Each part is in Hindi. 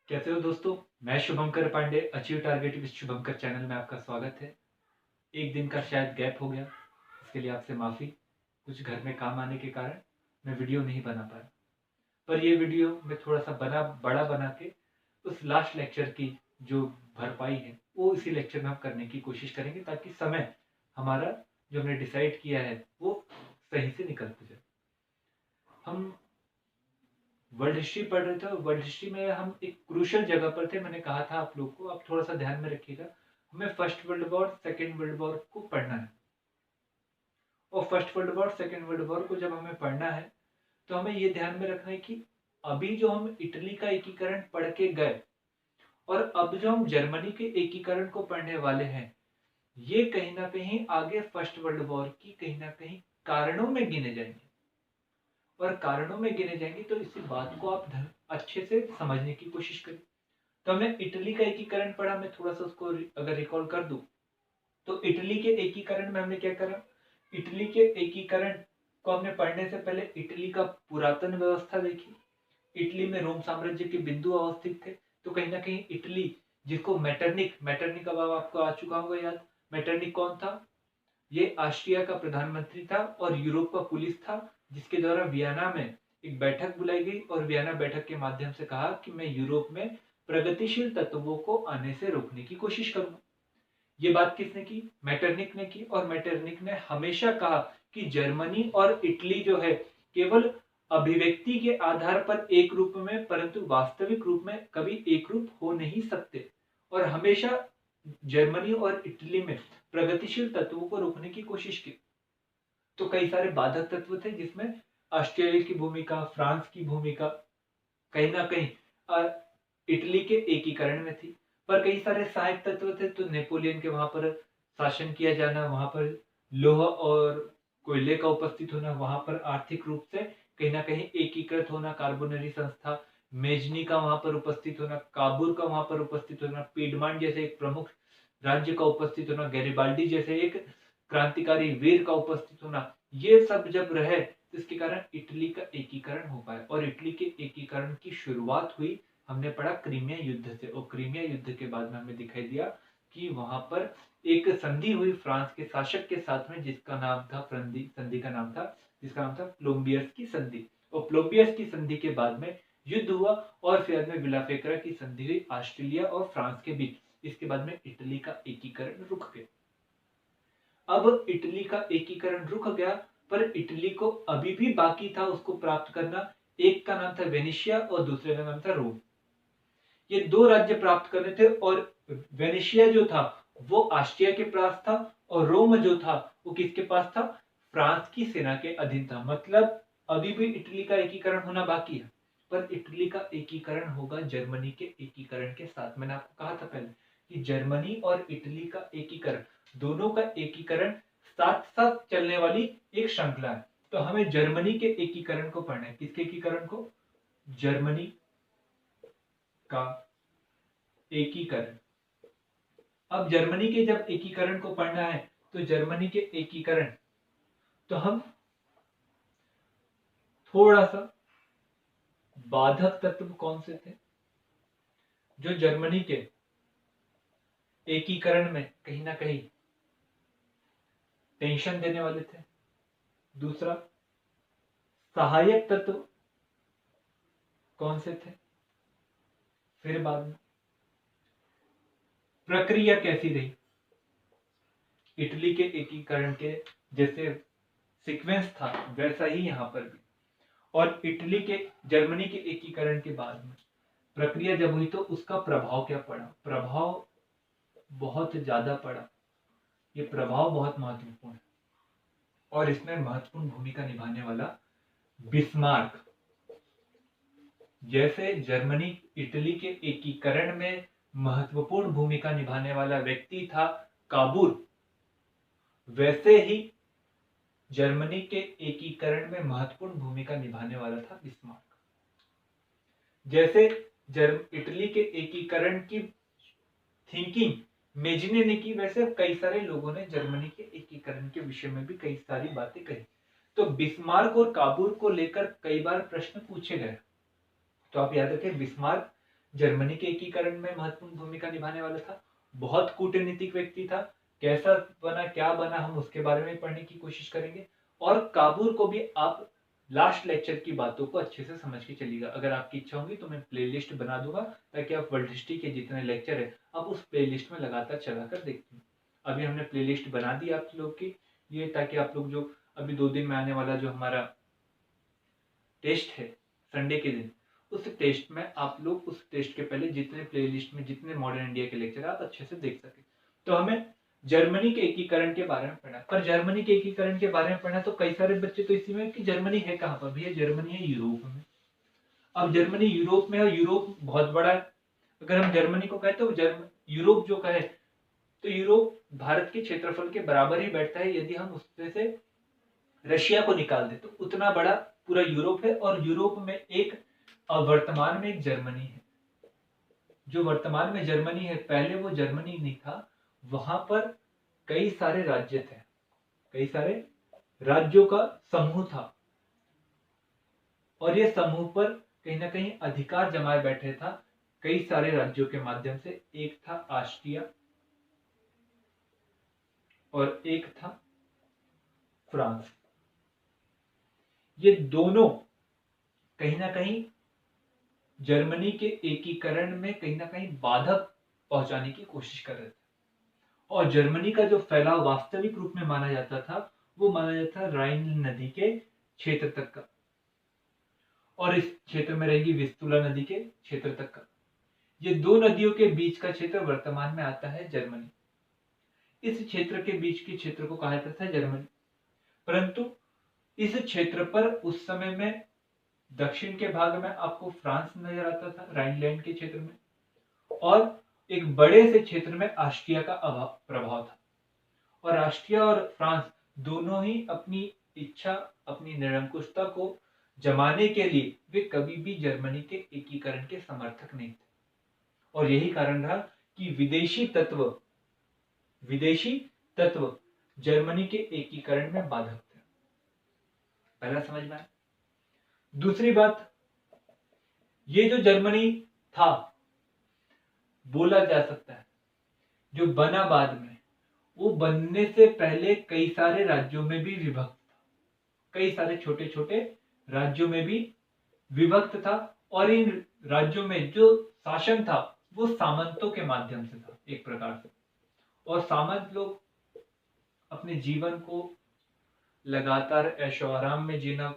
कैसे हो दोस्तों। मैं Shubhankar Pandey, achieve target with Shubhankar channel में आपका स्वागत है। एक दिन का शायद गैप हो गया, इसके लिए आपसे माफ़ी। कुछ घर में काम आने के कारण मैं वीडियो नहीं बना पाया, पर ये वीडियो मैं थोड़ा सा बड़ा बना के उस लास्ट लेक्चर की जो भरपाई है वो इसी लेक्चर में हम करने की कोशिश करेंगे, ताकि समय हमारा जो हमने डिसाइड किया है वो सही से निकल जाए। हम वर्ल्ड हिस्ट्री पढ़ रहे थे, वर्ल्ड हिस्ट्री में हम एक क्रूशियल जगह पर थे। मैंने कहा था आप लोग को, आप थोड़ा सा ध्यान में रखिएगा। हमें first world war, second world war को पढ़ना है, और first world war, second world war को जब हमें पढ़ना है तो हमें ये ध्यान में रखना है कि अभी जो हम इटली का एकीकरण पढ़ के गए और अब जो हम जर्मनी के एकीकरण को पढ़ने वाले हैं, ये कहीं ना कहीं आगे फर्स्ट वर्ल्ड वॉर की कहीं ना कहीं कारणों में गिने जाएंगे। और कारणों में गिने जाएंगे तो इसी बात को आप अच्छे से समझने की कोशिश करें। तो हमने इटली का एकीकरण पढ़ा, मैं थोड़ा सा उसको अगर रिकॉल कर दूं तो इटली के एकीकरण में हमने क्या करा। इटली के एकीकरण को हमने पढ़ने से पहले इटली का पुरातन व्यवस्था देखी। इटली में रोम साम्राज्य के बिंदु अवस्थित थे, तो कहीं ना कहीं इटली, जिसको मेटरनिक मेटरनिक अब आपको आ चुका होगा याद। मेटरनिक कौन था? ये ऑस्ट्रिया का प्रधानमंत्री था और यूरोप का पुलिस था, जिसके द्वारा वियना में एक बैठक बुलाई गई और वियना बैठक के माध्यम से कहा कि मैं यूरोप में प्रगतिशील तत्वों को आने से रोकने की कोशिश करूंगा। ये बात किसने की? मेटरनिक ने की। और मेटरनिक ने हमेशा कहा कि जर्मनी और इटली जो है केवल अभिव्यक्ति के आधार पर एक रूप में, परंतु वास्तविक रूप में कभी एक रूप हो नहीं सकते। और हमेशा जर्मनी और इटली में प्रगतिशील तत्वों को रोकने की कोशिश की। तो कई सारे बाधक तत्व थे, जिसमें ऑस्ट्रेलिया की भूमिका, फ्रांस की भूमिका कहीं ना कहीं इटली के एकीकरण में थी। पर कई सारे सहायक तत्व थे, तो नेपोलियन के वहां पर शासन किया जाना, वहां पर लोहा और कोयले का उपस्थित होना, वहां पर आर्थिक रूप से कहीं ना कहीं एकीकृत होना, कार्बोनरी संस्था मेजनी का वहां पर उपस्थित होना, काबुल का वहां पर उपस्थित होना, पीडमांड जैसे एक प्रमुख राज्य का उपस्थित होना, गैरिबाल्डी जैसे एक क्रांतिकारी वीर का उपस्थित होना, ये सब जब रहे तो इसके कारण इटली का एकीकरण हो पाया। और इटली के एकीकरण की शुरुआत हुई, हमने पढ़ा क्रीमिया युद्ध से। और क्रीमिया युद्ध के बाद में हमें दिखाई दिया कि वहां पर एक संधि हुई फ्रांस के शासक के साथ में, जिसका नाम था संधि का नाम था जिसका नाम था प्लोम्बियस की संधि। और प्लोम्बियस की संधि के बाद में युद्ध हुआ और फिर में विलाफेक्रा की संधि हुई ऑस्ट्रेलिया और फ्रांस के बीच। इसके बाद में इटली का एकीकरण रुक गया। अब इटली का एकीकरण रुक गया, पर इटली को अभी भी बाकी था उसको प्राप्त करना। एक का नाम था वेनिशिया और दूसरे का नाम था रोम। ये दो राज्य प्राप्त करने थे, और वेनिशिया जो था वो ऑस्ट्रिया के पास था, और रोम जो था वो किसके पास था? फ्रांस की सेना के अधीन था। मतलब अभी भी इटली का एकीकरण होना बाकी है, पर इटली का एकीकरण होगा जर्मनी के एकीकरण के साथ। मैंने आपको कहा था पहले कि जर्मनी और इटली का एकीकरण, दोनों का एकीकरण साथ साथ चलने वाली एक श्रृंखला है। तो हमें जर्मनी के एकीकरण को पढ़ना है। किसके एकीकरण को? जर्मनी का एकीकरण। अब जर्मनी के जब एकीकरण को पढ़ना है तो जर्मनी के एकीकरण, तो हम थोड़ा सा बाधक तत्व कौन से थे जो जर्मनी के एकीकरण में कहीं ना कहीं टेंशन देने वाले थे। दूसरा, सहायक तत्व कौन से थे। फिर बाद में प्रक्रिया कैसी रही, इटली के एकीकरण के जैसे सीक्वेंस था वैसा ही यहां पर भी। और इटली के जर्मनी के एकीकरण के बाद में प्रक्रिया जब हुई तो उसका प्रभाव क्या पड़ा? प्रभाव बहुत ज्यादा पड़ा। ये प्रभाव बहुत महत्वपूर्ण है, और इसमें महत्वपूर्ण भूमिका निभाने वाला बिस्मार्क, जैसे जर्मनी इटली के एकीकरण में महत्वपूर्ण भूमिका निभाने वाला व्यक्ति था काबुल, वैसे ही जर्मनी के एकीकरण में महत्वपूर्ण भूमिका निभाने वाला था बिस्मार्क। जैसे इटली के एकीकरण की थिंकिंग मेजनी ने की, वैसे कई सारे लोगों ने जर्मनी के एकीकरण के विषय में भी कई सारी बातें कही। तो बिस्मार्क और काबुल को लेकर कई बार प्रश्न पूछे गए। तो आप याद रखें, बिस्मार्क जर्मनी के एकीकरण में महत्वपूर्ण भूमिका निभाने वाला था। बहुत कूटनीतिक व्यक्ति था। कैसा बना, क्या बना, हम उसके बारे में पढ़ने की कोशिश करेंगे। और काबूर को भी आप लास्ट लेक्चर की बातों को अच्छे से समझ के चलिएगा। अगर आपकी इच्छा होगी तो मैं प्लेलिस्ट बना दूंगा, ताकि आप वर्ल्ड हिस्ट्री के जितने लेक्चर है आप उस प्लेलिस्ट में लगातार चलाकर देखते हैं। अभी हमने प्लेलिस्ट बना दी आप लोग की ये, ताकि आप लोग जो अभी 2 दिन में आने वाला जो हमारा टेस्ट है संडे के दिन, उस टेस्ट में आप लोग उस टेस्ट के पहले जितने प्लेलिस्ट में जितने मॉडर्न इंडिया के लेक्चर आप अच्छे से देख सके। तो हमें जर्मनी के एकीकरण के बारे में पढ़ना, पर जर्मनी के एकीकरण के बारे में पढ़ना तो कई सारे बच्चे तो इसी में कि जर्मनी है कहाँ पर, भैया जर्मनी है यूरोप में। अब जर्मनी यूरोप में है, यूरोप बहुत बड़ा है। अगर हम जर्मनी को कहे तो यूरोप जो कहे तो यूरोप भारत के क्षेत्रफल के बराबर ही बैठता है। यदि हम उसमें से रशिया को निकाल दे तो उतना बड़ा पूरा यूरोप है। और यूरोप में एक वर्तमान में एक जर्मनी है। जो वर्तमान में जर्मनी है, पहले वो जर्मनी नहीं था, वहां पर कई सारे राज्य थे, कई सारे राज्यों का समूह था। और ये समूह पर कहीं ना कहीं अधिकार जमाए बैठे था कई सारे राज्यों के माध्यम से। एक था ऑस्ट्रिया और एक था फ्रांस। ये दोनों कहीं ना कहीं जर्मनी के एकीकरण में कहीं ना कहीं बाधक पहुंचाने की कोशिश कर रहे थे। और जर्मनी का जो फैलाव वास्तविक रूप में माना जाता था, वो माना जाता था राइन नदी के क्षेत्र तक का, और इस क्षेत्र में रहेगी विस्तुला नदी के क्षेत्र तक का। ये 2 नदियों के बीच का क्षेत्र वर्तमान में आता है जर्मनी। इस क्षेत्र के बीच के क्षेत्र को कहा जाता था जर्मनी। परंतु इस क्षेत्र पर उस समय में दक्षिण के भाग में आपको फ्रांस नजर आता था, राइनलैंड के क्षेत्र में, और एक बड़े से क्षेत्र में ऑस्ट्रिया का प्रभाव था। और ऑस्ट्रिया और फ्रांस दोनों ही अपनी इच्छा, अपनी निरंकुशता को जमाने के लिए वे कभी भी जर्मनी के एकीकरण के समर्थक नहीं थे। और यही कारण रहा कि विदेशी तत्व जर्मनी के एकीकरण में बाधक थे। पहला समझ में आया। दूसरी बात, ये जो जर्मनी था, बोला जा सकता है जो बना बाद में, वो बनने से पहले कई सारे राज्यों में भी विभक्त था, कई सारे छोटे छोटे राज्यों में भी विभक्त था। और इन राज्यों में जो शासन था वो सामंतों के माध्यम से था एक प्रकार से। और सामंत लोग अपने जीवन को लगातार ऐशो आराम में जीना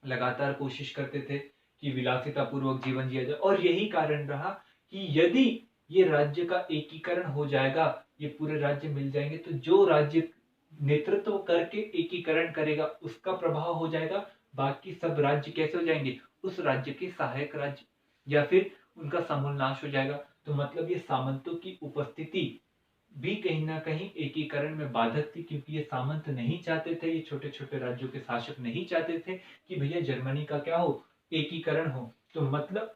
लगातार कोशिश करते थे कि विलासिता पूर्वक जीवन जिया जाए। और यही कारण रहा कि यदि ये राज्य का एकीकरण हो जाएगा, ये पूरे राज्य मिल जाएंगे, तो जो राज्य नेतृत्व करके एकीकरण करेगा उसका प्रभाव हो जाएगा, बाकी सब राज्य कैसे हो जाएंगे, उस राज्य के सहायक राज्य, या फिर उनका समूल नाश हो जाएगा। तो मतलब ये सामंतों की उपस्थिति भी कहीं ना कहीं एकीकरण में बाधक थी, क्योंकि ये सामंत नहीं चाहते थे, ये छोटे छोटे राज्यों के शासक नहीं चाहते थे कि भैया जर्मनी का क्या हो, एकीकरण हो। तो मतलब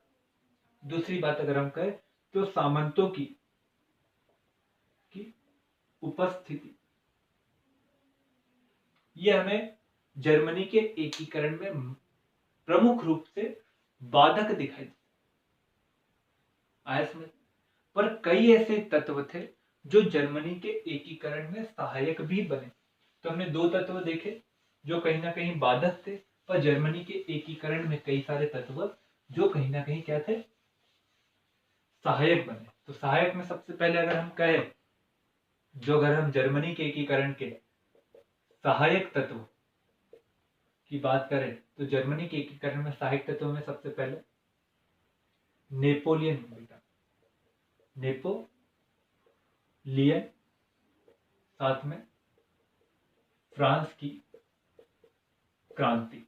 दूसरी बात अगर हम कहें तो सामंतों की उपस्थिति ये हमें जर्मनी के एकीकरण में प्रमुख रूप से बाधक दिखाई देते। आया समझ। पर कई ऐसे तत्व थे जो जर्मनी के एकीकरण में सहायक भी बने। तो हमने 2 तत्व देखे जो कहीं ना कहीं बाधक थे, पर जर्मनी के एकीकरण में कई सारे तत्व जो कहीं ना कहीं क्या थे, सहायक बने। तो सहायक में सबसे पहले अगर हम कहें, जो अगर हम जर्मनी के एकीकरण के सहायक तत्व की बात करें, तो जर्मनी के एकीकरण में सहायक तत्व में सबसे पहले नेपोलियन, नेपोलियन, साथ में फ्रांस की क्रांति।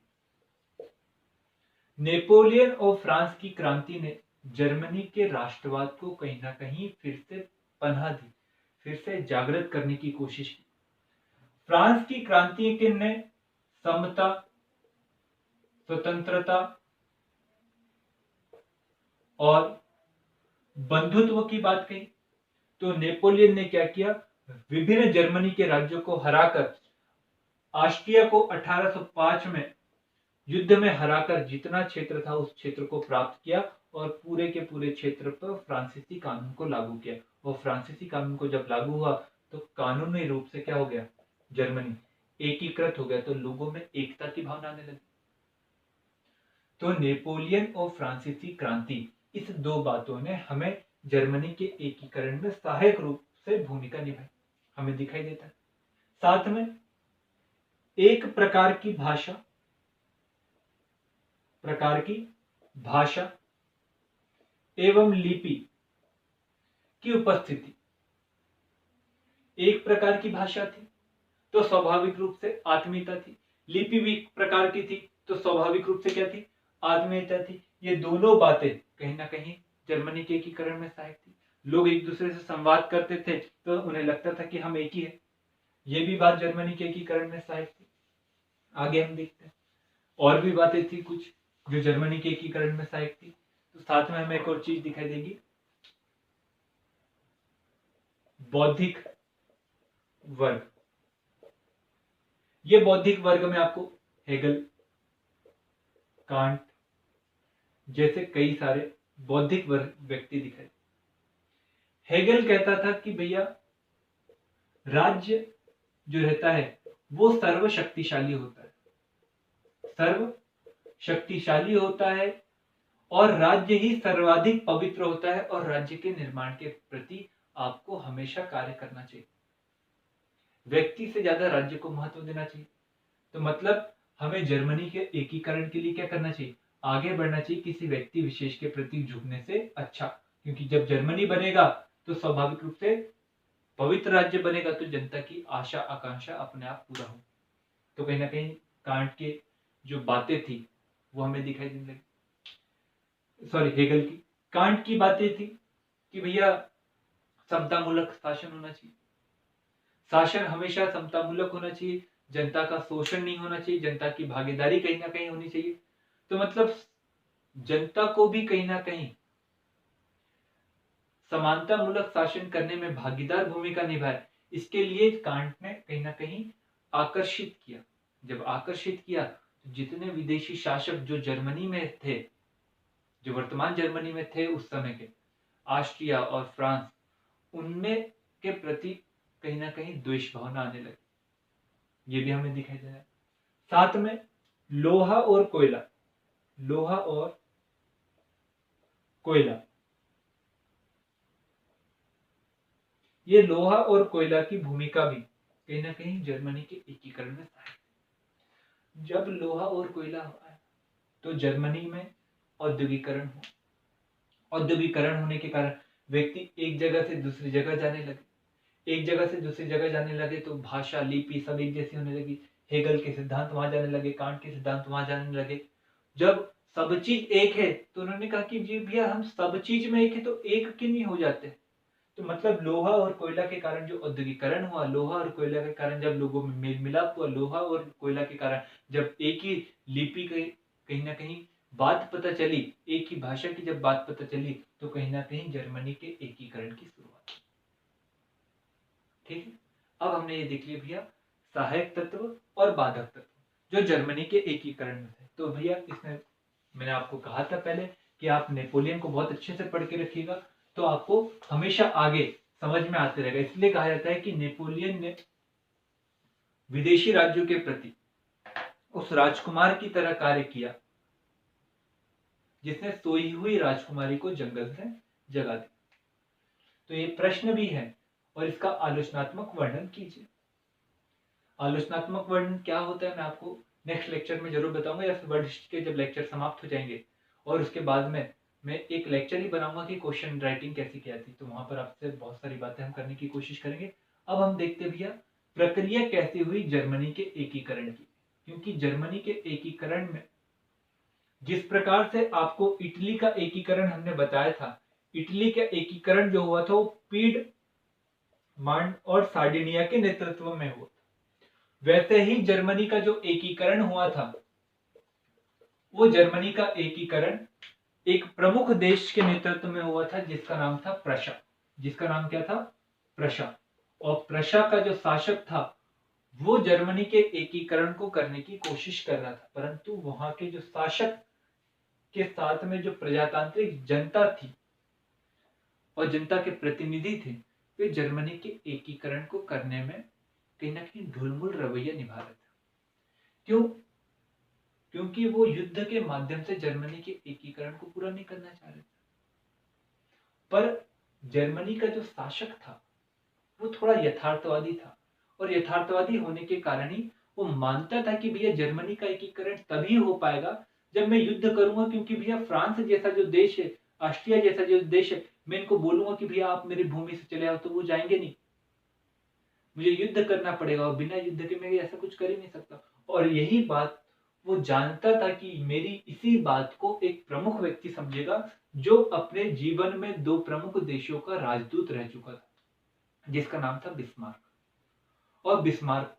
नेपोलियन और फ्रांस की क्रांति ने जर्मनी के राष्ट्रवाद को कहीं ना कहीं फिर से पनाह दी, फिर से जागृत करने की कोशिश की। फ्रांस की क्रांति ने समता, स्वतंत्रता और बंधुत्व की बात कही। तो नेपोलियन ने क्या किया, विभिन्न जर्मनी के राज्यों को हराकर ऑस्ट्रिया को 1805 में युद्ध में हराकर जितना क्षेत्र था उस क्षेत्र को प्राप्त किया और पूरे के पूरे क्षेत्र पर फ्रांसीसी कानून को लागू किया। और फ्रांसीसी कानून को जब लागू हुआ तो कानूनी रूप से क्या हो गया, जर्मनी एकीकृत हो गया, तो लोगों में एकता की भावना आने लगी। तो नेपोलियन और फ्रांसीसी क्रांति, इस दो बातों ने हमें जर्मनी के एकीकरण में सहायक रूप से भूमिका निभाई, हमें दिखाई देता है। साथ में एक प्रकार की भाषा एवं लिपि की उपस्थिति। एक प्रकार की भाषा थी तो स्वाभाविक रूप से आत्मीयता थी, लिपि भी एक प्रकार की थी तो स्वाभाविक रूप से क्या थी, आत्मीयता थी। ये दोनों बातें कहीं ना कहीं जर्मनी के एकीकरण में सहायक थी। लोग एक दूसरे से संवाद करते थे तो उन्हें लगता था कि हम एक ही है, ये भी बात जर्मनी के एकीकरण में सहायक थी। आगे हम देखते हैं और भी बातें थी कुछ जो जर्मनी के एकीकरण में सहायक थी। तो साथ में हमें एक और चीज दिखाई देगी, बौद्धिक वर्ग। ये बौद्धिक वर्ग में आपको हेगल, कांट जैसे कई सारे बौद्धिक वर्ग व्यक्ति दिखाई। हेगल कहता था कि भैया राज्य जो रहता है वो सर्वशक्तिशाली होता है, सर्वशक्तिशाली होता है और राज्य ही सर्वाधिक पवित्र होता है और राज्य के निर्माण के प्रति आपको हमेशा कार्य करना चाहिए। व्यक्ति से ज्यादा राज्य को महत्व देना चाहिए। तो मतलब हमें जर्मनी के एकीकरण के लिए क्या करना चाहिए, आगे बढ़ना चाहिए किसी व्यक्ति विशेष के प्रति झुकने से अच्छा। क्योंकि जब जर्मनी बनेगा तो स्वाभाविक रूप से पवित्र राज्य बनेगा तो जनता की आशा आकांक्षा अपने आप पूरा हो। तो कहीं ना कहीं कांट के जो बातें थी वो हमें दिखाई देने लगी। सॉरी, हेगल की, कांट की बातें थी कि भैया समतामूलक शासन होना चाहिए, शासन हमेशा समतामूलक होना चाहिए, जनता का शोषण नहीं होना चाहिए, जनता की भागीदारी कहीं ना कहीं होनी चाहिए। तो मतलब जनता को भी कहीं ना कहीं समानतामूलक शासन करने में भागीदार भूमिका निभाए, इसके लिए कांट ने कहीं ना कहीं आकर्षित किया। जब आकर्षित किया तो जितने विदेशी शासक जो जर्मनी में थे, जो वर्तमान जर्मनी में थे उस समय के, ऑस्ट्रिया और फ्रांस, उनमें के प्रति कहीं ना कहीं द्वेष भावना आने लगी। ये भी हमें दिखाई दे रहा है। साथ में लोहा और कोयला, लोहा और कोयला, ये लोहा और कोयला की भूमिका भी कहीं ना कहीं जर्मनी के एकीकरण में सहायक। जब लोहा और कोयला आया तो जर्मनी में औद्योगिकरण हुआ, औद्योगिकरण होने के कारण व्यक्ति एक जगह से दूसरी जगह जाने लगे, एक जगह से दूसरी जगह जाने लगे तो भाषा लिपि सब एक जैसी होने लगी। हेगल के सिद्धांत वहां जाने लगे, कांट के सिद्धांत वहां जाने लगे। जब सब चीज एक है तो उन्होंने कहा कि जी भैया हम सब चीज में एक है तो एक क्यों नहीं हो जाते। तो मतलब लोहा और कोयला के कारण जो औद्योगिकरण हुआ, लोहा और कोयला के कारण जब लोगों में मेल मिलाप हुआ, लोहा और कोयला के कारण जब एक ही लिपि कहीं ना कहीं बात पता चली, एक ही भाषा की जब बात पता चली तो कहीं ना कहीं जर्मनी के एकीकरण की शुरुआत। ठीक है, अब हमने ये देख लिया भैया सहायक तत्व और बाधक तत्व जो जर्मनी के एकीकरण में थे। तो भैया इसमें मैंने आपको कहा था पहले कि आप नेपोलियन को बहुत अच्छे से पढ़ के रखिएगा तो आपको हमेशा आगे समझ में आते रहेगा। इसलिए कहा जाता है कि नेपोलियन ने विदेशी राज्यों के प्रति उस राजकुमार की तरह कार्य किया जिसने सोई हुई राजकुमारी को जंगल से जगा दी। तो ये प्रश्न भी है और इसका आलोचनात्मक वर्णन कीजिए। आलोचनात्मक वर्णन क्या होता है मैं आपको नेक्स्ट लेक्चर में जरूर बताऊंगा, या फिर वर्ड हिस्ट्री के जब लेक्चर समाप्त हो जाएंगे और उसके बाद में मैं एक लेक्चर ही बनाऊंगा कि क्वेश्चन राइटिंग कैसी क्या थी, तो वहां पर आपसे बहुत सारी बातें हम करने की कोशिश करेंगे। अब हम देखते भैया प्रक्रिया कैसे हुई जर्मनी के एकीकरण की। क्योंकि जर्मनी के एकीकरण में जिस प्रकार से आपको इटली का एकीकरण हमने बताया था, इटली का एकीकरण जो हुआ था वो पीडमांड और सार्डिनिया के नेतृत्व में हुआ, वैसे ही जर्मनी का जो एकीकरण हुआ था वो जर्मनी का एकीकरण एक प्रमुख देश के नेतृत्व में हुआ था जिसका नाम था प्रशा। जिसका नाम क्या था? प्रशा। और प्रशा का जो शासक था वो जर्मनी के एकीकरण को करने की कोशिश कर रहा था, परंतु वहां के जो शासक के साथ में जो प्रजातांत्रिक जनता थी और जनता के प्रतिनिधि थे, वे जर्मनी के एकीकरण को करने में कहीं ना कहीं ढुलमुल रवैया निभा रहे थे। क्यों? क्योंकि वो युद्ध के माध्यम से जर्मनी के एकीकरण को पूरा नहीं करना चाह रहे थे। पर जर्मनी का जो शासक था वो थोड़ा यथार्थवादी था, और यथार्थवादी होने के कारण ही वो मानता था कि भैया जर्मनी का एकीकरण तभी हो पाएगा जब मैं युद्ध करूंगा, क्योंकि भैया फ्रांस जैसा जो देश है, ऑस्ट्रिया जैसा जो देश है, मैं इनको बोलूंगा कि भैया आप मेरी भूमि से चले आओ तो वो जाएंगे नहीं, मुझे युद्ध करना पड़ेगा, और बिना युद्ध के मैं ऐसा कुछ कर ही नहीं सकता। और यही बात वो जानता था कि मेरी इसी बात को एक प्रमुख व्यक्ति समझेगा जो अपने जीवन में दो प्रमुख देशों का राजदूत रह चुका था, जिसका नाम था बिस्मार्क। और बिस्मार्क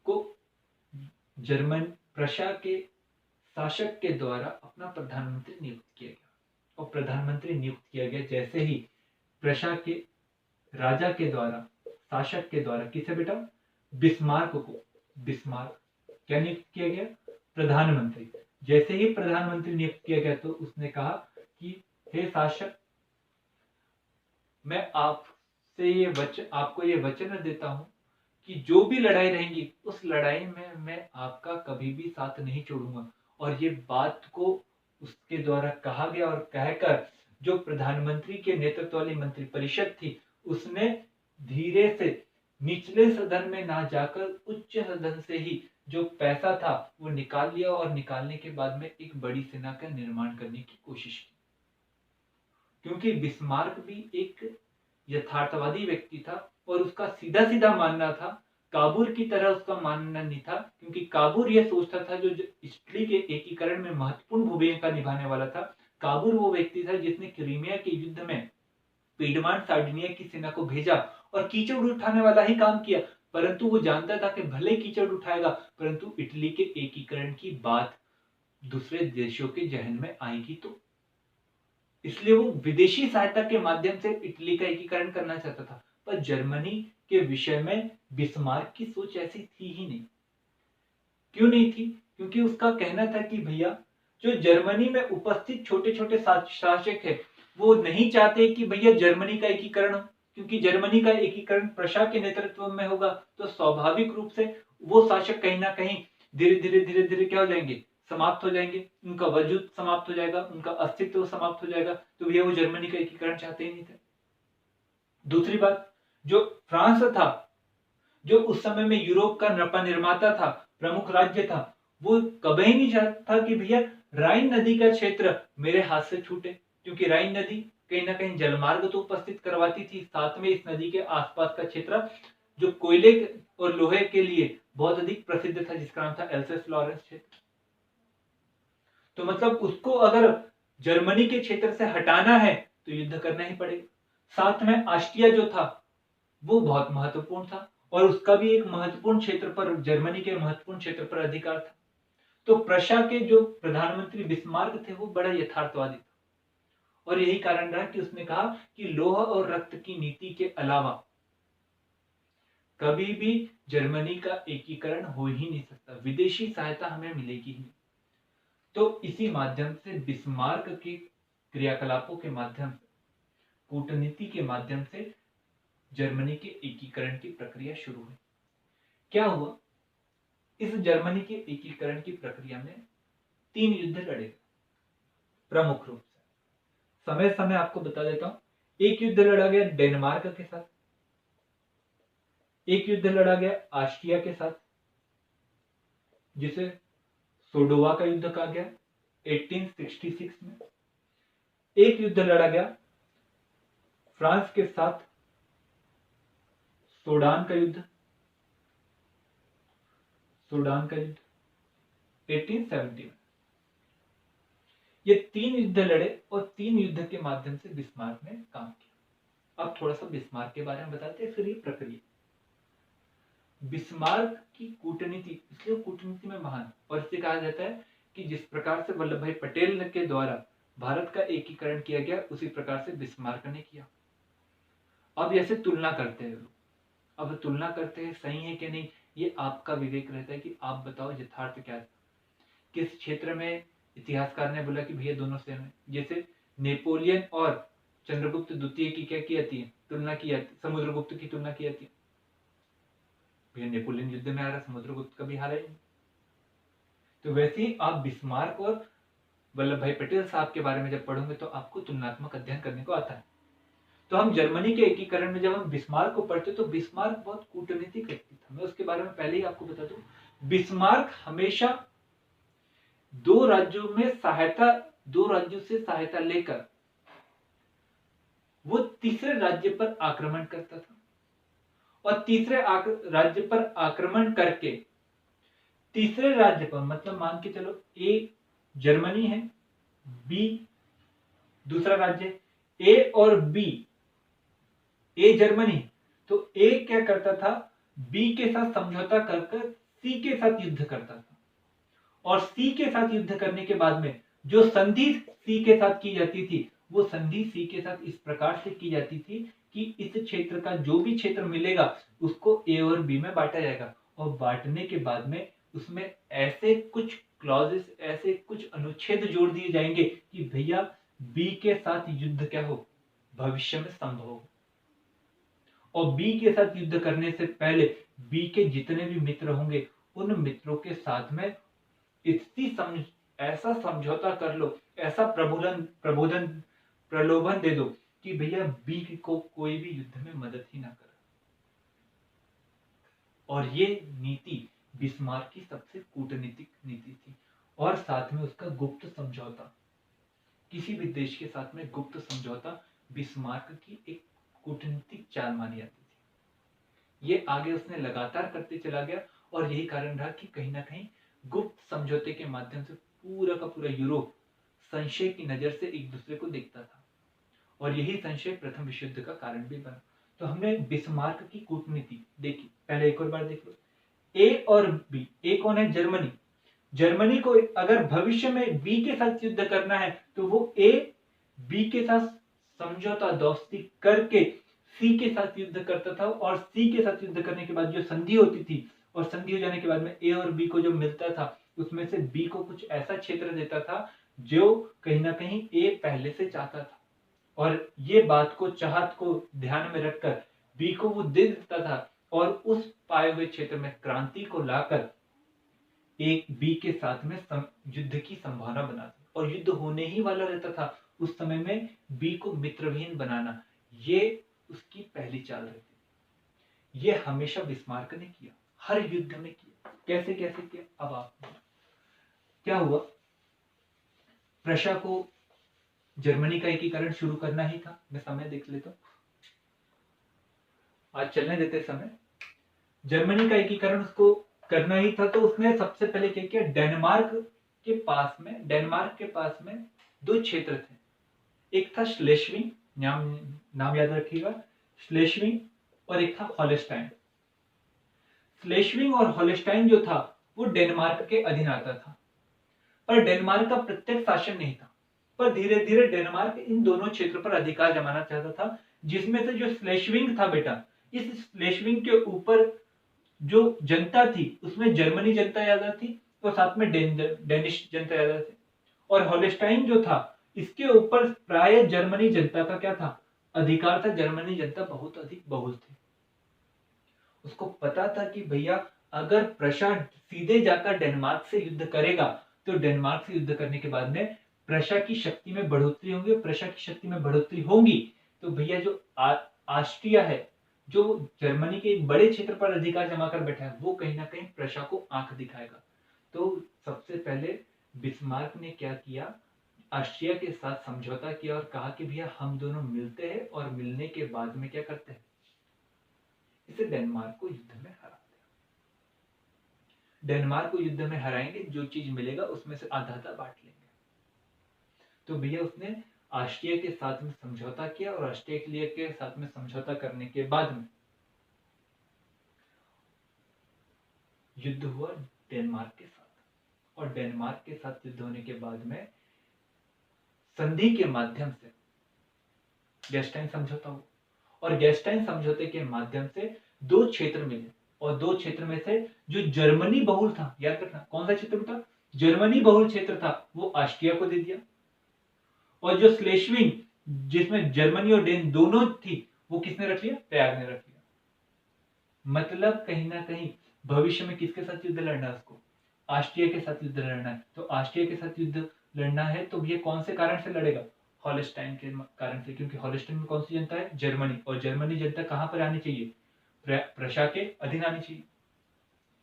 को जर्मन प्रशा के शासक के द्वारा अपना प्रधानमंत्री नियुक्त किया गया, और प्रधानमंत्री नियुक्त किया गया जैसे ही प्रशा के राजा के द्वारा, शासक के द्वारा, किसे बेटा? बिस्मार्क को। बिस्मार्क क्या नियुक्त किया गया? प्रधानमंत्री। जैसे ही प्रधानमंत्री नियुक्त किया गया तो उसने कहा कि हे शासक, मैं आपको ये वचन देता हूं कि जो भी लड़ाई रहेंगी उस लड़ाई में मैं आपका कभी भी साथ नहीं छोड़ूंगा। और ये बात को उसके द्वारा कहा गया, और कहकर जो प्रधानमंत्री के नेतृत्व वाली मंत्रिपरिषद थी उसने धीरे से निचले सदन में ना जाकर उच्च सदन से ही जो पैसा था वो निकाल लिया, और निकालने के बाद में एक बड़ी सेना का निर्माण करने की कोशिश की। क्योंकि बिस्मार्क भी एक यथार्थवादी व्यक्ति था, और उसका सीधा सीधा मानना था, काबुल की तरह उसका मानना नहीं था, क्योंकि काबुल यह सोचता था जो इटली के एकीकरण में महत्वपूर्ण भूमिका निभाने वाला था। काबुल वो व्यक्ति था जिसने क्रीमिया के युद्ध में पीडमांट सार्डिनिया की सेना को भेजा और कीचड़ उठाने वाला ही काम किया, परंतु वो जानता था कि भले कीचड़ उठाएगा परंतु इटली के एकीकरण की बात दूसरे देशों के जहन में आएगी, तो इसलिए वो विदेशी सहायता के माध्यम से इटली का एकीकरण करना चाहता था। पर जर्मनी के विषय में बिस्मार्क की सोच ऐसी थी ही नहीं। क्यों नहीं थी? क्योंकि उसका कहना था कि भैया जो जर्मनी में उपस्थित छोटे छोटे शासक है वो नहीं चाहते कि भैया जर्मनी का एकीकरण हो, क्योंकि जर्मनी का एकीकरण प्रशा के नेतृत्व में होगा तो स्वाभाविक रूप से वो शासक कहीं ना कहीं धीरे धीरे क्या हो जाएंगे? समाप्त हो जाएंगे, उनका वजूद समाप्त हो जाएगा, उनका अस्तित्व समाप्त हो जाएगा। तो भैया वो जर्मनी का एकीकरण चाहते ही नहीं थे। दूसरी बात, जो फ्रांस था, जो उस समय में यूरोप का निर्माता था, प्रमुख राज्य था, वो कभी नहीं चाहता कि भैया राइन नदी का क्षेत्र मेरे हाथ से छूटे, क्योंकि राइन नदी कहीं ना कहीं जलमार्ग तो उपस्थित करवाती थी, साथ में इस नदी के आसपास का क्षेत्र जो कोयले और लोहे के लिए बहुत अधिक प्रसिद्ध था, जिसका नाम था एल्सेस लॉरेंस क्षेत्र। तो मतलब उसको अगर जर्मनी के क्षेत्र से हटाना है तो युद्ध करना ही पड़ेगा। साथ में ऑस्ट्रिया जो था वो बहुत महत्वपूर्ण था, और उसका भी एक महत्वपूर्ण क्षेत्र पर, जर्मनी के महत्वपूर्ण क्षेत्र पर अधिकार था। तो प्रशा के जो प्रधानमंत्री बिस्मार्क थे वो बड़ा यथार्थवादी था, और यही कारण रहा कि उसने कहा कि लोहा और रक्त की नीति के अलावा कभी भी जर्मनी का एकीकरण हो ही नहीं सकता, विदेशी सहायता हमें मिलेगी ही नहीं। तो इसी माध्यम से बिस्मार्क के क्रियाकलापों के माध्यम से, कूटनीति के माध्यम से जर्मनी के एकीकरण की प्रक्रिया शुरू हुई। क्या हुआ? इस जर्मनी के एकीकरण की प्रक्रिया में 3 युद्ध लड़े प्रमुख रूप से। समय समय आपको बता देता हूं। एक युद्ध लड़ा गया डेनमार्क के साथ, एक युद्ध लड़ा गया ऑस्ट्रिया के साथ, जिसे सोडोवा का युद्ध कहा गया 1866 में। एक युद्ध लड़ा गया फ्रांस के साथ, सूडान का युद्ध, सूडान का युद्ध 1870 में। ये 3 युद्ध लड़े, और 3 युद्ध के माध्यम से बिस्मार्क ने काम किया। अब थोड़ा सा बिस्मार्क के बारे में बताते हैं, फिर ये प्रक्रिया। बिस्मार्क की कूटनीति, इसलिए कूटनीति में महान, और इससे कहा जाता है कि जिस प्रकार से वल्लभ भाई पटेल के द्वारा भारत का एकीकरण किया गया उसी प्रकार से बिस्मार्क ने किया। अब ऐसे तुलना करते हैं लोग अब तुलना करते हैं सही है कि नहीं, ये आपका विवेक रहता है कि आप बताओ यथार्थ क्या है। किस क्षेत्र में इतिहासकार ने बोला कि भैया दोनों सेम है। जैसे नेपोलियन और चंद्रगुप्त द्वितीय की क्या की जाती है, तुलना की जाती है, समुद्रगुप्त की तुलना की जाती है। भैया नेपोलियन युद्ध में हारा, समुद्रगुप्त कभी हारा ही नहीं। तो वैसे ही आप बिस्मार्क और वल्लभ भाई पटेल साहब के बारे में जब पढ़ोगे तो आपको तुलनात्मक अध्ययन करने को आता है। तो हम जर्मनी के एकीकरण में जब हम बिस्मार्क को पढ़ते तो बिस्मार्क बहुत कूटनीतिक व्यक्ति था। मैं उसके बारे में पहले ही आपको बता दूं, बिस्मार्क हमेशा दो राज्यों से सहायता लेकर वो तीसरे राज्य पर आक्रमण करता था, और तीसरे राज्य पर आक्रमण करके तीसरे राज्य पर, मतलब मान के चलो ए जर्मनी है, बी दूसरा राज्य, ए और बी, ए जर्मनी, तो ए क्या करता था, बी के साथ समझौता कर सी के साथ युद्ध करता था, और सी के साथ युद्ध करने के बाद में जो संधि सी के साथ की जाती थी, वो संधि सी के साथ इस प्रकार से की जाती थी कि इस क्षेत्र का जो भी क्षेत्र मिलेगा उसको ए और बी में बांटा जाएगा, और बांटने के बाद में उसमें ऐसे कुछ क्लॉजेस, ऐसे कुछ अनुच्छेद जोड़ दिए जाएंगे कि भैया बी के साथ युद्ध क्या हो, भविष्य में संभव हो। और बी के साथ युद्ध करने से पहले बी के जितने भी मित्र होंगे उन मित्रों के साथ में ऐसा समझौता कर लो, ऐसा प्रबोधन प्रलोभन दे दो कि भैया बी को कोई भी युद्ध में मदद ही ना करे। और ये नीति बिस्मार्क की सबसे कूटनीतिक नीति थी। और साथ में उसका गुप्त समझौता, किसी भी देश के साथ में गुप्त समझौता बिस्मार्क की एक कूटनीतिक चाल मानी जाती थी। ये आगे उसने लगातार करते चला गया, और यही कारण रहा कि कहीं ना कहीं गुप्त समझौते के माध्यम से पूरा का पूरा यूरोप संशय की नजर से एक दूसरे को देखता था, और यही संशय प्रथम विश्व युद्ध का कारण भी बना। तो हमने बिस्मार्क की कूटनीति देखी, पहले एक और बार देख लो। ए और बी, ए कौन है, जर्मनी। जर्मनी को अगर भविष्य में बी के साथ युद्ध करना है तो वो ए बी के साथ समझौता दोस्ती करके सी के साथ युद्ध करता था, और सी के साथ युद्ध करने के बाद जो संधि होती थी, और संधि हो जाने के बाद में ए और बी को जो मिलता था उसमें से बी को कुछ ऐसा क्षेत्र देता था जो कहीं ना कहीं ए पहले से चाहता था, और ये बात को, चाहत को ध्यान में रखकर बी को वो दे देता था, और उस पाए हुए क्षेत्र में क्रांति को लाकर एक बी के साथ में युद्ध की संभावना बनाता, और युद्ध होने ही वाला रहता था उस समय में बी को मित्रविहीन बनाना, ये उसकी पहली चाल रहती। ये हमेशा बिस्मार्क ने किया, हर युद्ध में किया। कैसे कैसे किया, अब आप क्या हुआ, प्रशा को जर्मनी का एकीकरण शुरू करना ही था। मैं समय देख लेता हूं, आज चलने देते समय। जर्मनी का एकीकरण उसको करना ही था, तो उसने सबसे पहले क्या किया, डेनमार्क के पास में दो क्षेत्र थे। एक था श्लेस्विंग, नाम याद रखिएगा, श्लेस्विंग, और एक था हॉलस्टाइन। श्लेस्विंग और हॉलस्टाइन जो था वो डेनमार्क के अधीन आता था, पर डेनमार्क का प्रत्यक्ष शासन नहीं था। पर धीरे धीरे डेनमार्क इन दोनों क्षेत्रों पर अधिकार जमाना चाहता था, जिसमें से जो श्लेस्विंग था बेटा, इस श्लेस्विंग के ऊपर जो जनता थी उसमें जर्मनी जनता ज्यादा थी, और साथ में डेनिश जनता ज्यादा थी। और हॉलस्टाइन जो था इसके ऊपर प्राय जर्मनी जनता का क्या था, अधिकार था। जर्मनी जनता बहुत अधिक बहुल थी। उसको पता था कि भैया अगर प्रशा सीधे जाकर डेनमार्क से युद्ध करेगा तो डेनमार्क से युद्ध करने के बाद में प्रशा की शक्ति में बढ़ोतरी होगी, प्रशा की शक्ति में बढ़ोतरी होगी तो भैया जो ऑस्ट्रिया है, जो जर्मनी के एक बड़े क्षेत्र पर अधिकार जमा कर बैठा है, वो कहीं ना कहीं प्रशा को आंख दिखाएगा। तो सबसे पहले बिस्मार्क ने क्या किया, ऑस्ट्रिया के साथ समझौता किया और कहा कि भैया हम दोनों मिलते हैं, और मिलने के बाद में क्या करते हैं, इसे डेनमार्क को युद्ध में हराते हैं। डेनमार्क को युद्ध में हराएंगे, जो चीज मिलेगा उसमें से आधा आधा बांट लेंगे। तो भैया उसने ऑस्ट्रिया के साथ में समझौता किया, और ऑस्ट्रिया के साथ में समझौता करने के बाद में युद्ध हुआ डेनमार्क के साथ, और डेनमार्क के साथ युद्ध होने के बाद में संधि के माध्यम से गैस्टाइन समझौता हुआ, और गैस्टाइन समझौते के माध्यम से दो क्षेत्र मिले, और दो क्षेत्र में से जो जर्मनी बहुल था, याद रखना कौन सा क्षेत्र था, जर्मनी बहुल क्षेत्र था, वो ऑस्ट्रिया को दे दिया। और जो स्लेशविंग, जिसमें जर्मनी और डेन दोनों थी, वो किसने रख लिया, प्रयाग ने रख लिया। मतलब कहीं ना कहीं भविष्य में किसके साथ युद्ध लड़ना है उसको, ऑस्ट्रिया के साथ युद्ध लड़ना है। तो ऑस्ट्रिया के साथ युद्ध लड़ना है तो ये कौन से कारण से लड़ेगा, हॉलस्टाइन के कारण से, क्योंकि हॉलस्टाइन में कौन सी जनता है, जर्मनी, और जर्मनी जनता कहां पर आनी चाहिए, प्रशा के अधीन आनी चाहिए।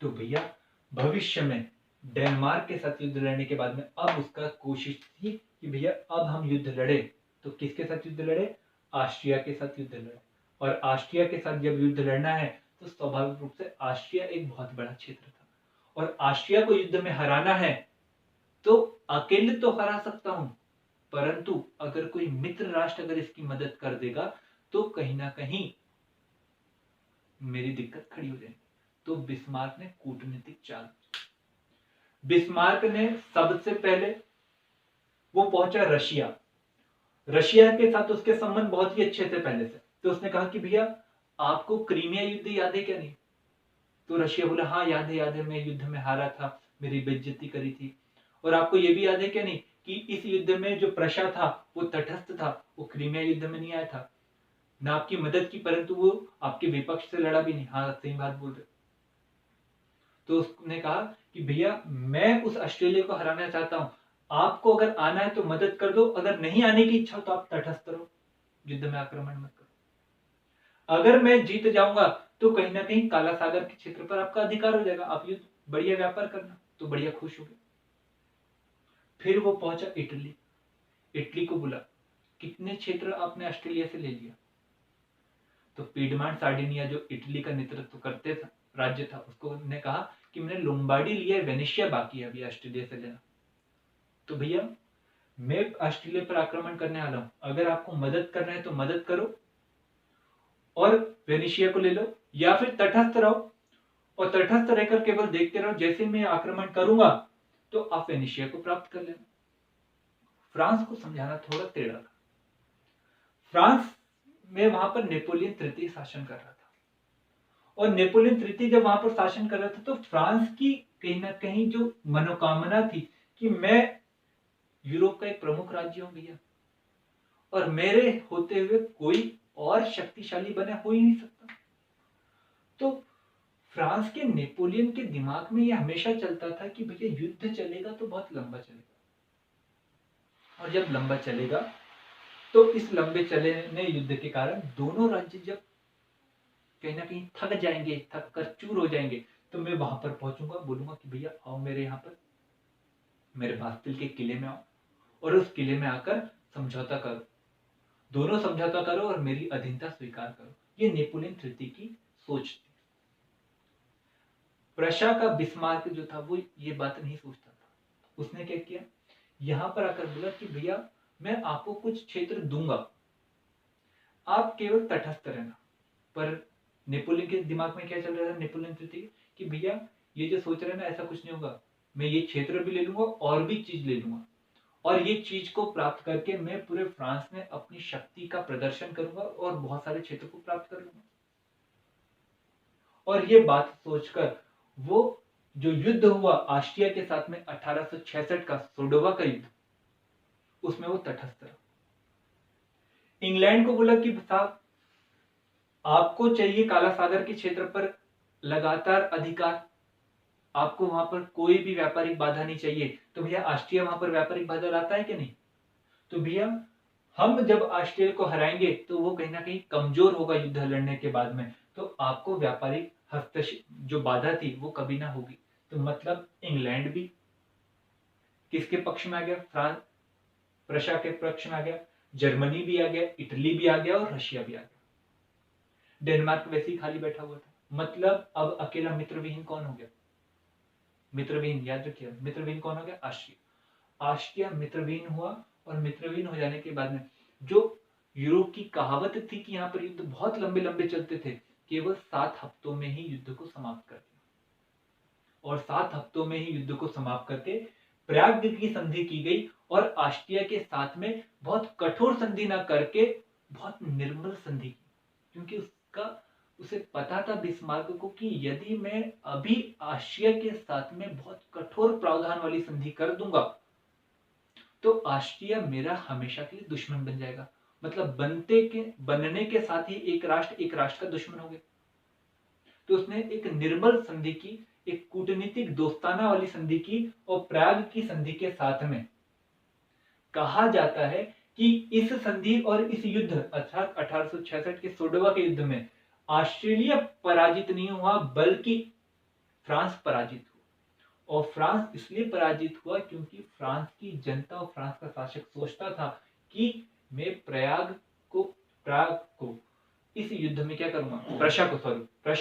तो भैया भविष्य में डेनमार्क के साथ युद्ध लड़ने के बाद में अब उसका कोशिश थी कि भैया अब हम युद्ध लड़े, तो किसके साथ युद्ध लड़े, ऑस्ट्रिया के साथ युद्ध लड़े। और ऑस्ट्रिया के साथ जब युद्ध लड़ना है तो स्वाभाविक रूप से ऑस्ट्रिया एक बहुत बड़ा क्षेत्र था, और ऑस्ट्रिया को युद्ध में हराना है तो अकेले तो हरा सकता हूं, परंतु अगर कोई मित्र राष्ट्र अगर इसकी मदद कर देगा तो कहीं ना कहीं मेरी दिक्कत खड़ी हो जाएगी। तो बिस्मार्क ने कूटनीतिक चाल, बिस्मार्क ने सबसे पहले वो पहुंचा रशिया, रशिया के साथ उसके संबंध बहुत ही अच्छे थे पहले से, तो उसने कहा कि भैया आपको क्रीमिया युद्ध याद है क्या नहीं, तो रशिया बोला हाँ याद है, मैं युद्ध में हारा था, मेरी बेइज्जती करी थी। और आपको ये भी याद है क्या नहीं कि इस युद्ध में जो प्रशा था वो तटस्थ था, वो क्रीमिया युद्ध में नहीं आया था, ना आपकी मदद की, परंतु वो आपके विपक्ष से लड़ा भी नहीं। हाँ सही बात बोल रहे। तो उसने कहा कि भैया मैं उस ऑस्ट्रेलिया को हराना चाहता हूं, आपको अगर आना है तो मदद कर दो, अगर नहीं आने की इच्छा हो तो आप तटस्थ रहो, युद्ध में आक्रमण मत करो। अगर मैं जीत जाऊंगा तो कहीं ना कहीं काला सागर के क्षेत्र पर आपका अधिकार हो जाएगा, आप युद्ध बढ़िया व्यापार करना, तो बढ़िया खुश हो गए। फिर वो पहुंचा इटली, इटली को बोला कितने क्षेत्र आपने ऑस्ट्रेलिया से ले लिया, तो पीडमांट सार्डिनिया जो इटली का नेतृत्व करते था राज्य था, उसको ने कहा कि मैंने लोम्बार्डी लिया है, वेनेशिया बाकी है अभी ऑस्ट्रेलिया से लेना। तो भैया मैं ऑस्ट्रेलिया पर आक्रमण करने वाला हूं, अगर आपको मदद करना है तो मदद करो और वेनेशिया को ले लो, या फिर तटस्थ रहो और तटस्थ रहकर केवल देखते रहो, जैसे मैं आक्रमण करूंगा तो आप वेनेशिया को प्राप्त कर लेना। फ्रांस को समझाना थोड़ा टेढ़ा था, फ्रांस में वहां पर नेपोलियन तृतीय शासन कर रहा था, और नेपोलियन तृतीय जब वहां पर शासन कर रहा था तो फ्रांस की कहीं ना कहीं जो मनोकामना थी कि मैं यूरोप का एक प्रमुख राज्य हूं भैया, और मेरे होते हुए कोई और शक्तिशाली बने हो ही नहीं सकता। तो फ्रांस के नेपोलियन के दिमाग में यह हमेशा चलता था कि भैया युद्ध चलेगा तो बहुत लंबा चलेगा, और जब लंबा चलेगा तो इस लंबे चलने युद्ध के कारण दोनों राज्य जब कहीं ना कहीं थक जाएंगे, थक कर चूर हो जाएंगे, तो मैं वहां पर पहुंचूंगा, बोलूंगा कि भैया आओ मेरे यहाँ पर, मेरे बास्तिल के किले में आओ, और उस किले में आकर समझौता करो, दोनों समझौता करो और मेरी अधीनता स्वीकार करो। ये नेपोलियन तृतीय की सोच थी। प्रशा का बिस्मार्क जो था वो ये बात नहीं सोचता था, उसने क्या किया, यहां पर आकर बोला कि भैया मैं आपको कुछ क्षेत्र दूंगा, आप केवल तटस्थ रहना। पर नेपोलियन के दिमाग में क्या चल रहा था, नेपोलियन तृतीय, कि भैया ये जो सोच रहे हैं ना ऐसा कुछ नहीं होगा, मैं ये क्षेत्र भी ले लूंगा और भी चीज ले लूंगा, और ये चीज को प्राप्त करके मैं पूरे फ्रांस में अपनी शक्ति का प्रदर्शन करूंगा और बहुत सारे क्षेत्र को प्राप्त कर लूंगा। और ये बात सोचकर वो जो युद्ध हुआ ऑस्ट्रिया के साथ में 1866 का सोडोवा का युद्ध, उसमें वो तटस्थ रहा। इंग्लैंड को बोला कि साहब आपको चाहिए काला सागर के क्षेत्र पर लगातार अधिकार, आपको वहां पर कोई भी व्यापारिक बाधा नहीं चाहिए, तो भैया ऑस्ट्रिया वहां पर व्यापारिक बाधा लाता है कि नहीं, तो भैया हम जब ऑस्ट्रिया को हराएंगे तो वो कहीं ना कहीं कमजोर होगा युद्ध लड़ने के बाद में, तो आपको व्यापारिक हस्तक्षेप जो बाधा थी वो कभी ना होगी। तो मतलब इंग्लैंड भी किसके पक्ष में आ गया, फ्रांस प्रशा के पक्ष में आ गया, जर्मनी भी आ गया, इटली भी आ गया और रशिया भी आ गया। डेनमार्क वैसे ही खाली बैठा हुआ था, मतलब अब अकेला मित्रविहीन कौन हो गया, मित्रविहीन, याद रखिए मित्रविहीन कौन हो गया, ऑस्ट्रिया। ऑस्ट्रिया मित्रविहीन हुआ, और मित्रविहीन हो जाने के बाद में जो यूरोप की कहावत थी कि यहाँ पर युद्ध बहुत लंबे लंबे चलते थे, केवल 7 हफ्तों में ही युद्ध को समाप्त कर दिया, और 7 हफ्तों में ही युद्ध को समाप्त करके प्रयाग की संधि की गई, और ऑस्ट्रिया के साथ में बहुत कठोर संधि ना करके बहुत निर्मल संधि की, क्योंकि उसे पता था बिस्मार्क को कि यदि मैं अभी ऑस्ट्रिया के साथ में बहुत कठोर प्रावधान वाली संधि कर दूंगा तो ऑस्ट्रिया मेरा हमेशा के लिए दुश्मन बन जाएगा। मतलब बनने के साथ ही एक राष्ट्र का दुश्मन हो गया। तो उसने एक निर्बल संधि की, एक कूटनीतिक दोस्ताना वाली संधि की, और प्राग की संधि के साथ में कहा जाता है कि इस संधि और इस युद्ध अर्थात 1866 के सोडवा के युद्ध में ऑस्ट्रेलिया पराजित नहीं हुआ बल्कि फ्रांस पराजित हुआ। और फ्रांस इसलिए पराजित हुआ क्योंकि फ्रांस की जनता और फ्रांस का शासक सोचता था कि मैं प्राग को इस युद्ध में क्या करूंगा, प्रशा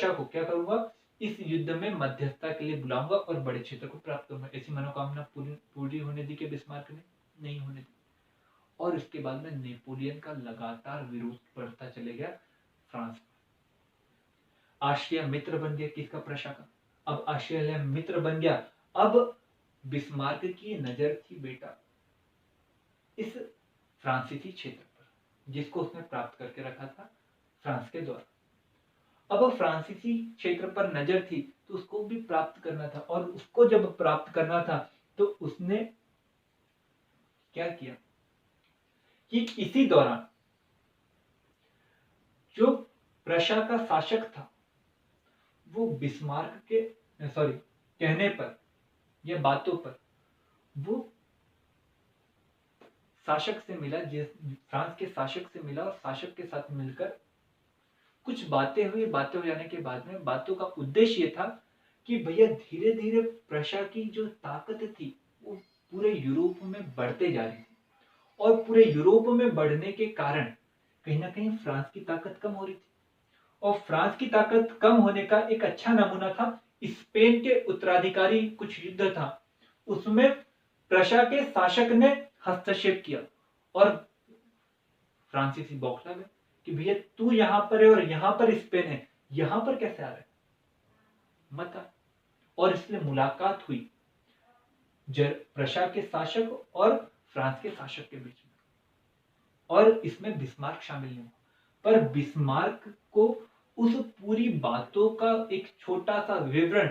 को क्या करूंगा, इस युद्ध में मध्यस्थता के लिए बुलाऊंगा और बड़े क्षेत्र को प्राप्त करूंगा। ऐसी मनोकामना पूरी होने दी कि बिस्मार्क ने नहीं होने दी। और इसके बाद में नेपोलियन का लगातार विरोध बढ़ता चले गया फ्रांस में। ऑस्ट्रिया मित्र बन गया किसका, प्रशा का। अब ऑस्ट्रेलिया मित्र बन गया। अब बिस्मार्क की नजर थी बेटा इस फ्रांसीसी क्षेत्र पर जिसको उसने प्राप्त करके रखा था फ्रांस के द्वारा। अब फ्रांसीसी क्षेत्र पर नजर थी तो उसको भी प्राप्त करना था, और उसको जब प्राप्त करना था तो उसने क्या किया कि इसी दौरान जो प्रशा का शासक था वो बिस्मार्क के कहने पर या बातों पर वो शासक से मिला, फ्रांस के शासक से मिला, और शासक के साथ मिलकर कुछ बातें हुई। बातें हो जाने के बाद में बातों का उद्देश्य ये था कि भैया धीरे धीरे प्रशा की जो ताकत थी वो पूरे यूरोप में बढ़ते जा रही थी, और पूरे यूरोप में बढ़ने के कारण कहीं ना कहीं फ्रांस की ताकत कम हो रही थी। और फ्रांस की ताकत कम होने का एक अच्छा नमूना था स्पेन के उत्तराधिकारी कुछ युद्ध था, उसमें प्रशा के शासक ने हस्तक्षेप किया और फ्रांसीसी बौखला गए कि भैया तू यहां पर है और यहां पर स्पेन है, यहां पर कैसे आ रहा है, मत आ। और इसलिए मुलाकात हुई प्रशा के शासक और फ्रांस के शासक के बीच में, और इसमें बिस्मार्क शामिल नहीं हुआ। पर बिस्मार्क को उस पूरी बातों का एक छोटा सा विवरण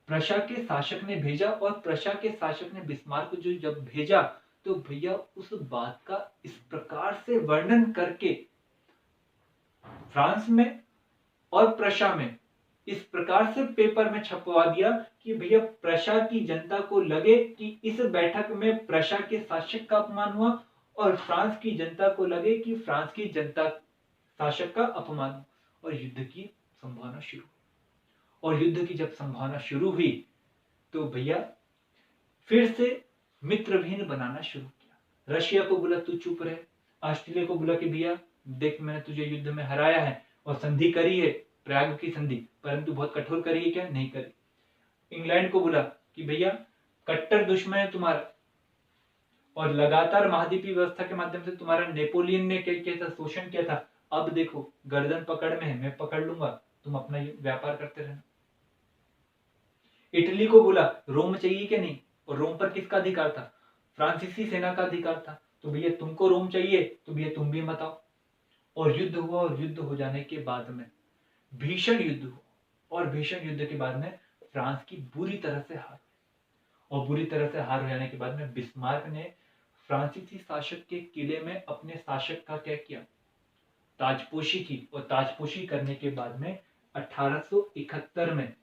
प्रशा के शासक ने भेजा, और प्रशा के शासक ने बिस्मार्क को जो जब भेजा तो भैया उस बात का इस प्रकार से वर्णन करके फ्रांस में और प्रशा में इस प्रकार से पेपर में छपवा दिया कि भैया प्रशा की जनता को लगे कि इस बैठक में प्रशा के शासक का अपमान हुआ, और फ्रांस की जनता को लगे कि फ्रांस की जनता शासक का अपमान हुआ, और युद्ध की संभावना शुरू हुई। और युद्ध की जब संभावना शुरू हुई तो भैया फिर से मित्रहीन बनाना शुरू किया। रशिया को बोला तू चुप रहे, ऑस्ट्रेलिया को बोला कि भैया देख मैंने तुझे युद्ध में हराया है और संधि करी है, प्राग की संधि, परंतु बहुत कठोर करी है क्या, नहीं करी। इंग्लैंड को बोला कि भैया कट्टर दुश्मन है तुम्हारा, और लगातार महाद्वीपीय व्यवस्था के माध्यम से तुम्हारा नेपोलियन ने क्या किया था, शोषण किया था, अब देखो गर्दन पकड़ में है, मैं पकड़ लूंगा, तुम अपना व्यापार करते रहना। इटली को बोला रोम चाहिए क्या नहीं, और रोम पर किसका अधिकार था, फ्रांसीसी सेना का अधिकार था, तो भैया तुमको रोम चाहिए तो भैया तुम भी मत आओ। और युद्ध हुआ, और युद्ध हो जाने के बाद में भीषण युद्ध हुआ, और भीषण युद्ध के बाद में फ्रांस की बुरी तरह से हार, और बुरी तरह से हार हो जाने के बाद में बिस्मार्क ने फ्रांसीसी शासक के किले में अपने शासक का क्या किया, ताजपोशी की, और ताजपोशी करने के बाद में 1871 में